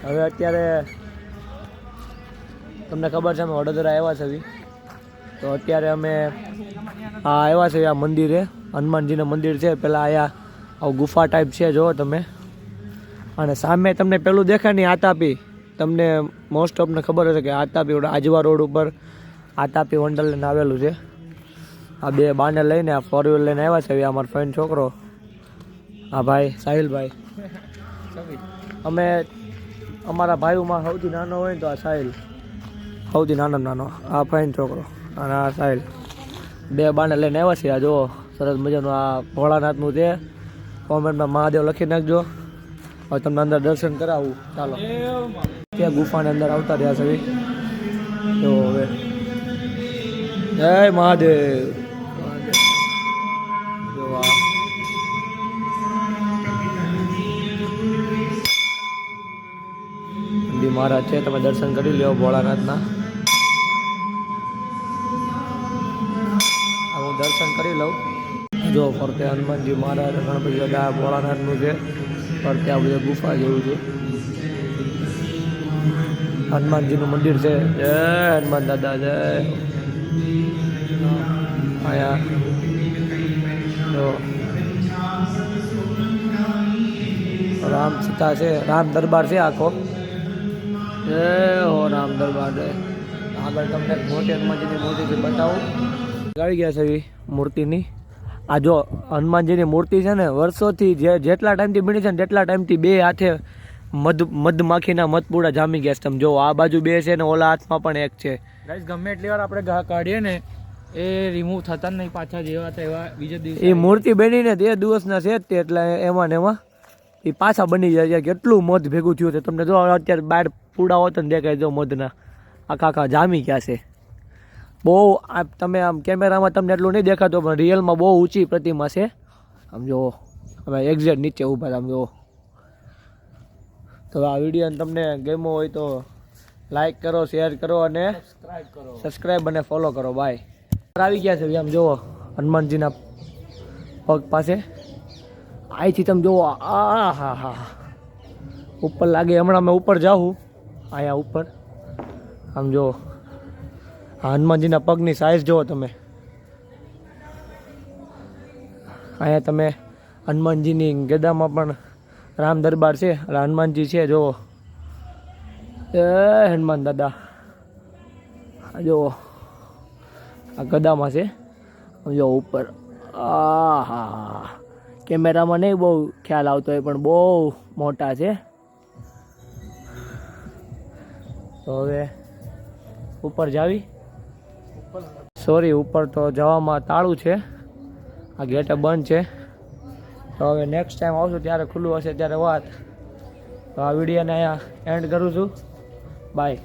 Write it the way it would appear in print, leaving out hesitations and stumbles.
હવે અત્યારે તમને ખબર છે અમે વડોદરા આવ્યા છે, તો અત્યારે અમે આવ્યા છે આ મંદિરે, હનુમાનજીનું મંદિર છે. પહેલાં અહીંયા આવું ગુફા ટાઈપ છે, જુઓ તમે. અને સામે તમને પેલું દેખાય ને આતાપી, તમને મોસ્ટ ઓફને ખબર હશે કે આતાપી આજવા રોડ ઉપર આતાપી વંડરલેન્ડ આવેલું છે. આ બે બાને લઈને આ 4 વ્હીલર લઈને આવ્યા છે અમારો ફ્રેન્ડ છોકરો, હા ભાઈ સાહિલભાઈ. અમે અમારા ભાઈઓમાં સૌથી નાનો હોય ને તો આ સાહિલ, સૌથી નાનો આ ફ્રેન્ડ છોકરો અને આ સાહિલ, બે બાને લઈને આવ્યા છે. આ જુઓ સરસ મજાનું આ ભોળાનાથનું છે. કોમેન્ટમાં મહાદેવ લખી નાખજો. હવે તમને અંદર દર્શન કરાવું, ચાલો. ત્યાં ગુફાની અંદર આવતા રહ્યા છે. તો હવે જય મહાદેવ. મહારાજ છે, તમે દર્શન કરી લો ભોળાનાથના. હું દર્શન કરી લઉં. જો ફરતે હનુમાનજી મહારાજ, ગણપતિ દાદા, ભોળાનાથનું છે. ફરતે આ બધું ગુફા જેવું છે. હનુમાનજીનું મંદિર છે. જય હનુમાન દાદા, જય. અહીંયા જો રામ સીતા છે, રામ દરબાર છે આખો. જય હો રામ દરબાર. જય. આગળ તમને મોટી હનુમાનજીની મૂર્તિ બતાવું. આવી ગયા છે મૂર્તિની. આ જો હનુમાનજીની મૂર્તિ છે ને, વર્ષોથી જેટલા ટાઈમથી બની છે ને તેટલા ટાઈમથી બે હાથે મધમાખીના મધપૂડા જામી ગયા છે. તમે જો આ બાજુ બે છે ને ઓલા હાથમાં પણ એક છે. ગાઈસ ગમે એટલી વાર આપણે ઘા કાઢીએ ને એ રિમૂવ થતા નહીં પાછા, જેવા હતા એવા બીજા દિવસે. એ મૂર્તિ બનીને 2 દિવસના છે તે, એટલે એમાં ને એમાં એ પાછા બની જાય. કેટલું મધ ભેગું થયું છે તમને જો અત્યારે બહાર પૂડા હોત ને દેખાય જો મધના આખા જામી ગયા છે. બહુ તમે આમ કેમેરામાં તમને એટલું નહીં દેખાતો, પણ રિયલમાં બહુ ઊંચી પ્રતિમા છે. આમ જુઓ, અમે એક્ઝેક્ટ નીચે ઊભા આમ જુઓ. તો આ વિડીયો તમને ગમ્યો હોય તો લાઈક કરો, શેર કરો અને સબસ્ક્રાઈબ અને ફોલો કરો. બાય. આવી ગયા છે આમ જુઓ હનુમાનજીના પગ પાસે. અહીંથી તમે જુઓ, આ હા હા ઉપર લાગે. હમણાં મેં ઉપર જાઉં અહીંયા ઉપર. આમ જુઓ હનુમાનજીના પગની સાઈઝ જુઓ તમે. અહીંયા તમે હનુમાનજીની ગદામાં પણ રામ દરબાર છે, એટલે હનુમાનજી છે જુઓ. એ હનુમાન દાદા જુઓ આ ગદામાં છે. જો ઉપર, આ હા કેમેરામાં નહીં બહુ ખ્યાલ આવતો હોય, પણ બહુ મોટા છે. તો હવે ઉપર જાવી. સોરી, ઉપર તો જવામાં તાળું છે, આ ગેટ બંધ છે. તો હવે નેક્સ્ટ ટાઈમ આવશું ત્યારે ખુલ્લું હશે ત્યારે વાત. તો આ વિડીયોને અહીંયા એન્ડ કરું છું. બાય.